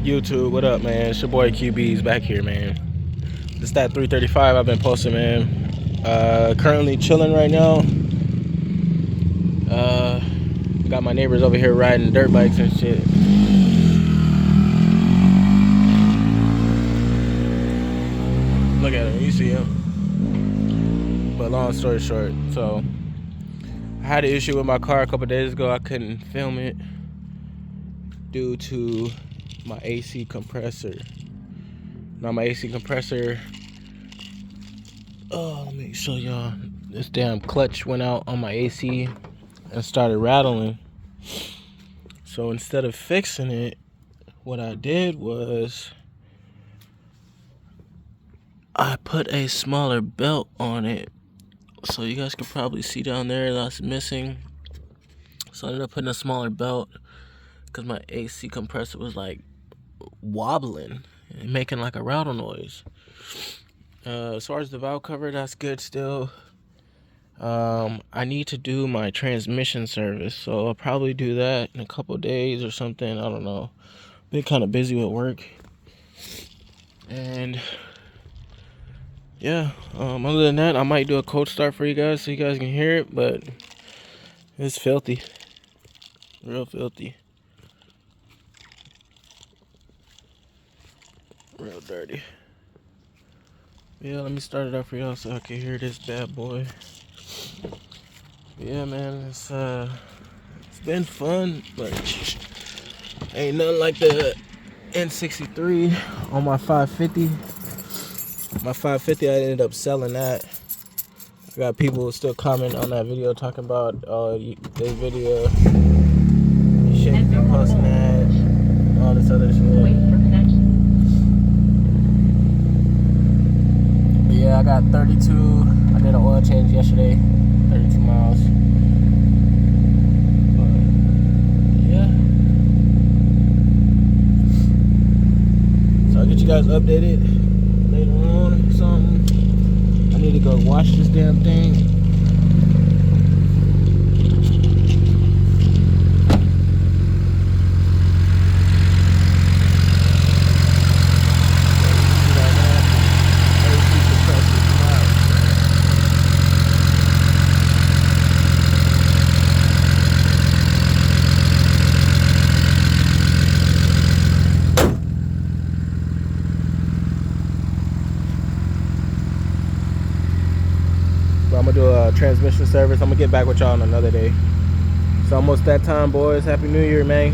YouTube, what up, man? It's your boy QB's back here, man. It's that 335 I've been posting, man. Currently chilling right now. Got my neighbors over here riding dirt bikes and shit. Look at him, you see him. But long story short, so I had an issue with my car a couple days ago. I couldn't film it due to my AC compressor. Now my AC compressor, let me show y'all. This damn clutch went out on my AC and started rattling. So instead of fixing it, what I did was I put a smaller belt on it. So you guys can probably see down there that's missing. So I ended up putting a smaller belt because my AC compressor was like wobbling and making like a rattle noise. As far as the valve cover, that's good still. I need to do my transmission service, so I'll probably do that in a couple days or something. I don't know. Been kind of busy with work. And yeah, other than that, I might do a cold start for you guys so you guys can hear it, but it's filthy. Real filthy. Real dirty. Yeah, let me start it up for y'all so I can hear this bad boy. Yeah, man, it's been fun, but ain't nothing like the N63 on my 550. My 550, I ended up selling that. I got people still comment on that video talking about this video. You shouldn't be posting that, all this other shit. Yeah, I got 32. I did an oil change yesterday, 32 miles. But yeah. So I'll get you guys updated later on or something. I need to go wash this damn thing. I'm gonna do a transmission service. I'm gonna get back with y'all on another day. It's almost that time, boys. Happy New Year, man.